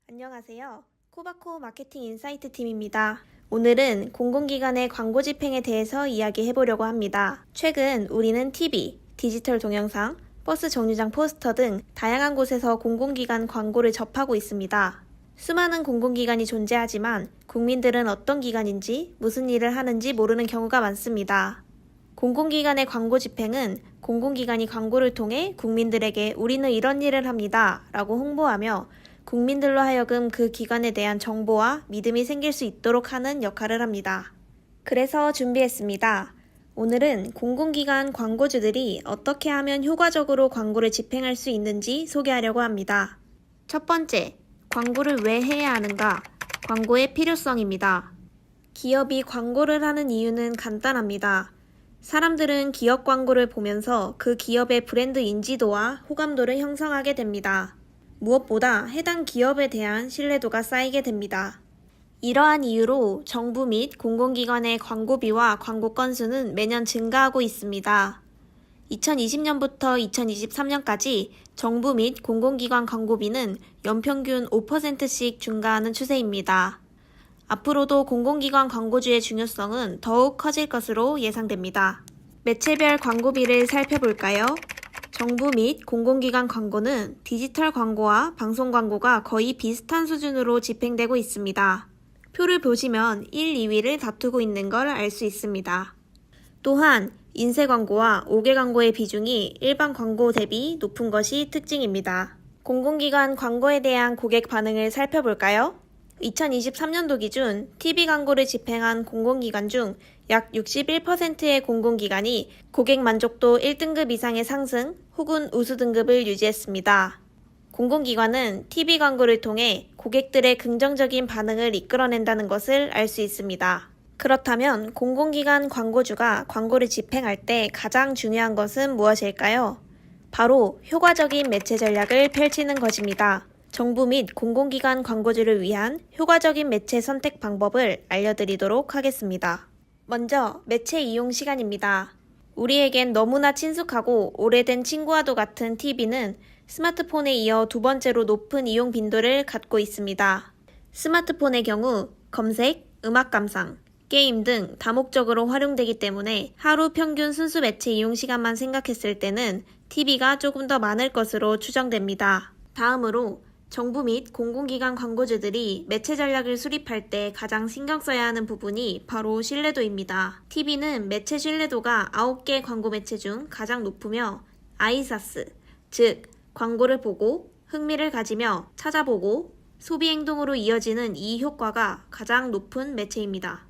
안녕하세요. 코바코 마케팅 인사이트 팀입니다. 오늘은 공공기관의 광고 집행에 대해서 이야기해 보려고 합니다. 최근 우리는 TV, 디지털 동영상, 버스 정류장 포스터 등 다양한 곳에서 공공기관 광고를 접하고 있습니다. 수많은 공공기관이 존재하지만 국민들은 어떤 기관인지 무슨 일을 하는지 모르는 경우가 많습니다. 공공기관의 광고 집행은 공공기관이 광고를 통해 국민들에게 우리는 이런 일을 합니다 라고 홍보하며 국민들로 하여금 그 기관에 대한 정보와 믿음이 생길 수 있도록 하는 역할을 합니다. 그래서 준비했습니다. 오늘은 공공기관 광고주들이 어떻게 하면 효과적으로 광고를 집행할 수 있는지 소개하려고 합니다. 첫 번째, 광고를 왜 해야 하는가? 광고의 필요성입니다. 기업이 광고를 하는 이유는 간단합니다. 사람들은 기업 광고를 보면서 그 기업의 브랜드 인지도와 호감도를 형성하게 됩니다. 무엇보다 해당 기업에 대한 신뢰도가 쌓이게 됩니다. 이러한 이유로 정부 및 공공기관의 광고비와 광고 건수는 매년 증가하고 있습니다. 2020년부터 2023년까지 정부 및 공공기관 광고비는 연평균 5%씩 증가하는 추세입니다. 앞으로도 공공기관 광고주의 중요성은 더욱 커질 것으로 예상됩니다. 매체별 광고비를 살펴볼까요? 정부 및 공공기관 광고는 디지털 광고와 방송 광고가 거의 비슷한 수준으로 집행되고 있습니다. 표를 보시면 1, 2위를 다투고 있는 걸 알 수 있습니다. 또한 인쇄 광고와 5개 광고의 비중이 일반 광고 대비 높은 것이 특징입니다. 공공기관 광고에 대한 고객 반응을 살펴볼까요? 2023년도 기준 TV 광고를 집행한 공공기관 중 약 61%의 공공기관이 고객 만족도 1등급 이상의 상승 혹은 우수 등급을 유지했습니다. 공공기관은 TV 광고를 통해 고객들의 긍정적인 반응을 이끌어낸다는 것을 알 수 있습니다. 그렇다면 공공기관 광고주가 광고를 집행할 때 가장 중요한 것은 무엇일까요? 바로 효과적인 매체 전략을 펼치는 것입니다. 정부 및 공공기관 광고주를 위한 효과적인 매체 선택 방법을 알려드리도록 하겠습니다. 먼저 매체 이용 시간입니다. 우리에겐 너무나 친숙하고 오래된 친구와도 같은 TV는 스마트폰에 이어 두 번째로 높은 이용 빈도를 갖고 있습니다. 스마트폰의 경우 검색, 음악 감상, 게임 등 다목적으로 활용되기 때문에 하루 평균 순수 매체 이용 시간만 생각했을 때는 TV가 조금 더 많을 것으로 추정됩니다. 다음으로 정부 및 공공기관 광고주들이 매체 전략을 수립할 때 가장 신경 써야 하는 부분이 바로 신뢰도입니다. TV는 매체 신뢰도가 9개 광고 매체 중 가장 높으며 아이사스, 즉 광고를 보고 흥미를 가지며 찾아보고 소비 행동으로 이어지는 이 효과가 가장 높은 매체입니다.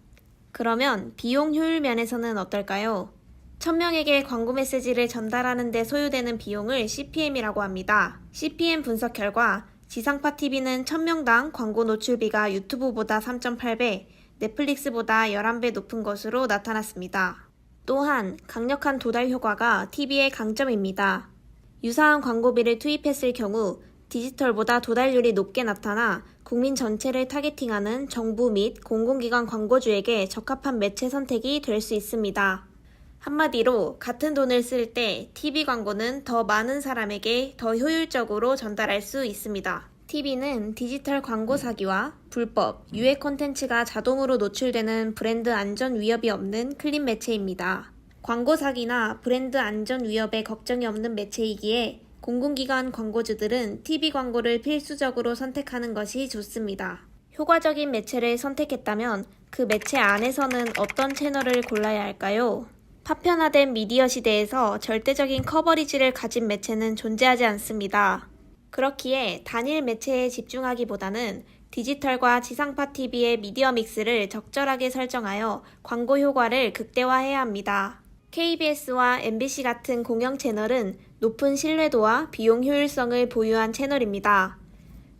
그러면 비용 효율 면에서는 어떨까요? 1000명에게 광고 메시지를 전달하는 데 소요되는 비용을 CPM이라고 합니다. CPM 분석 결과 지상파 TV는 1000명당 광고 노출비가 유튜브보다 3.8배, 넷플릭스보다 11배 높은 것으로 나타났습니다. 또한 강력한 도달 효과가 TV의 강점입니다. 유사한 광고비를 투입했을 경우 디지털보다 도달률이 높게 나타나 국민 전체를 타겟팅하는 정부 및 공공기관 광고주에게 적합한 매체 선택이 될 수 있습니다. 한마디로 같은 돈을 쓸 때 TV 광고는 더 많은 사람에게 더 효율적으로 전달할 수 있습니다. TV는 디지털 광고 사기와 불법, 유해 콘텐츠가 자동으로 노출되는 브랜드 안전 위협이 없는 클린 매체입니다. 광고 사기나 브랜드 안전 위협에 걱정이 없는 매체이기에 공공기관 광고주들은 TV 광고를 필수적으로 선택하는 것이 좋습니다. 효과적인 매체를 선택했다면 그 매체 안에서는 어떤 채널을 골라야 할까요? 파편화된 미디어 시대에서 절대적인 커버리지를 가진 매체는 존재하지 않습니다. 그렇기에 단일 매체에 집중하기보다는 디지털과 지상파 TV의 미디어 믹스를 적절하게 설정하여 광고 효과를 극대화해야 합니다. KBS와 MBC 같은 공영 채널은 높은 신뢰도와 비용 효율성을 보유한 채널입니다.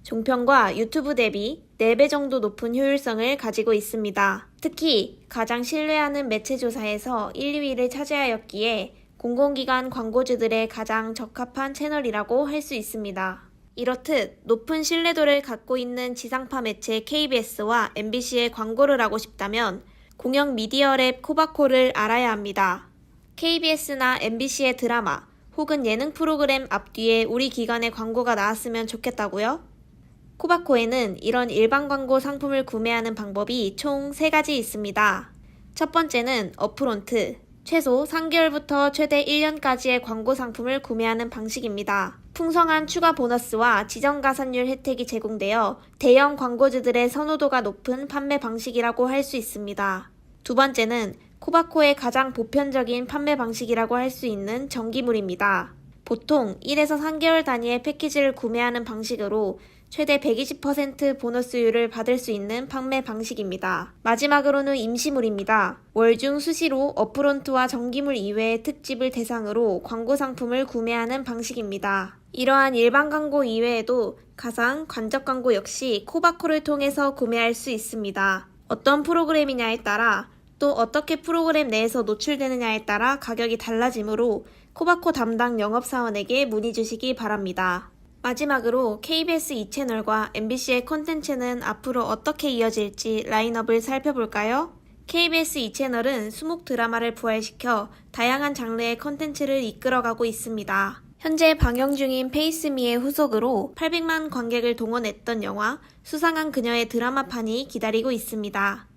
종편과 유튜브 대비 4배 정도 높은 효율성을 가지고 있습니다. 특히 가장 신뢰하는 매체 조사에서 1, 2위를 차지하였기에 공공기관 광고주들의 가장 적합한 채널이라고 할 수 있습니다. 이렇듯 높은 신뢰도를 갖고 있는 지상파 매체 KBS와 MBC에 광고를 하고 싶다면 공영 미디어랩 코바코를 알아야 합니다. KBS나 MBC의 드라마 혹은 예능 프로그램 앞뒤에 우리 기관의 광고가 나왔으면 좋겠다고요? 코바코에는 이런 일반 광고 상품을 구매하는 방법이 총 3가지 있습니다. 첫 번째는 업프론트, 최소 3개월부터 최대 1년까지의 광고 상품을 구매하는 방식입니다. 풍성한 추가 보너스와 지정 가산율 혜택이 제공되어 대형 광고주들의 선호도가 높은 판매 방식이라고 할 수 있습니다. 두 번째는 코바코의 가장 보편적인 판매 방식이라고 할 수 있는 정기물입니다. 보통 1에서 3개월 단위의 패키지를 구매하는 방식으로 최대 120% 보너스율을 받을 수 있는 판매 방식입니다. 마지막으로는 임시물입니다. 월중 수시로 업프론트와 정기물 이외의 특집을 대상으로 광고 상품을 구매하는 방식입니다. 이러한 일반 광고 이외에도 가상, 간접 광고 역시 코바코를 통해서 구매할 수 있습니다. 어떤 프로그램이냐에 따라 또 어떻게 프로그램 내에서 노출되느냐에 따라 가격이 달라지므로 코바코 담당 영업사원에게 문의 주시기 바랍니다. 마지막으로 KBS 2채널과 MBC의 콘텐츠는 앞으로 어떻게 이어질지 라인업을 살펴볼까요? KBS 2채널은 수목 드라마를 부활시켜 다양한 장르의 콘텐츠를 이끌어가고 있습니다. 현재 방영 중인 페이스미의 후속으로 800만 관객을 동원했던 영화 수상한 그녀의 드라마판이 기다리고 있습니다.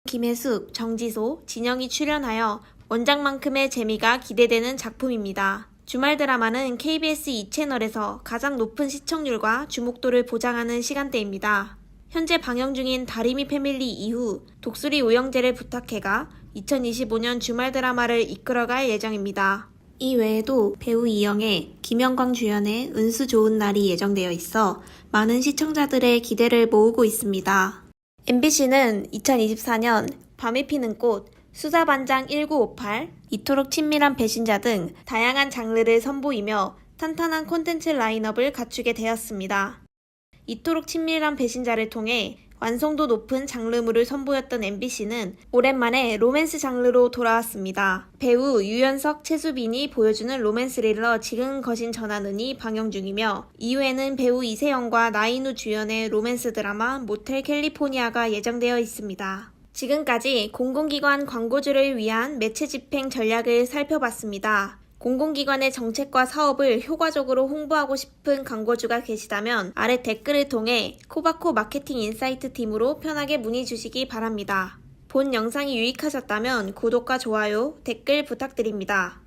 김혜숙, 정지소, 진영이 출연하여 원작만큼의 재미가 기대되는 작품입니다. 주말 드라마는 KBS 2채널에서 가장 높은 시청률과 주목도를 보장하는 시간대입니다. 현재 방영 중인 다리미 패밀리 이후 독수리 오영재를 부탁해가 2025년 주말 드라마를 이끌어갈 예정입니다. 이 외에도 배우 이영애, 김영광 주연의 운수 좋은 날이 예정되어 있어 많은 시청자들의 기대를 모으고 있습니다. MBC는 2024년 밤이 피는 꽃, 수사반장 1958, 이토록 친밀한 배신자 등 다양한 장르를 선보이며 탄탄한 콘텐츠 라인업을 갖추게 되었습니다. 이토록 친밀한 배신자를 통해 완성도 높은 장르물을 선보였던 MBC는 오랜만에 로맨스 장르로 돌아왔습니다. 배우 유연석, 최수빈이 보여주는 로맨스 스릴러 지금 거신 전하느니 방영 중이며 이후에는 배우 이세영과 나인우 주연의 로맨스 드라마 모텔 캘리포니아가 예정되어 있습니다. 지금까지 공공기관 광고주를 위한 매체 집행 전략을 살펴봤습니다. 공공기관의 정책과 사업을 효과적으로 홍보하고 싶은 광고주가 계시다면 아래 댓글을 통해 코바코 마케팅 인사이트 팀으로 편하게 문의 주시기 바랍니다. 본 영상이 유익하셨다면 구독과 좋아요, 댓글 부탁드립니다.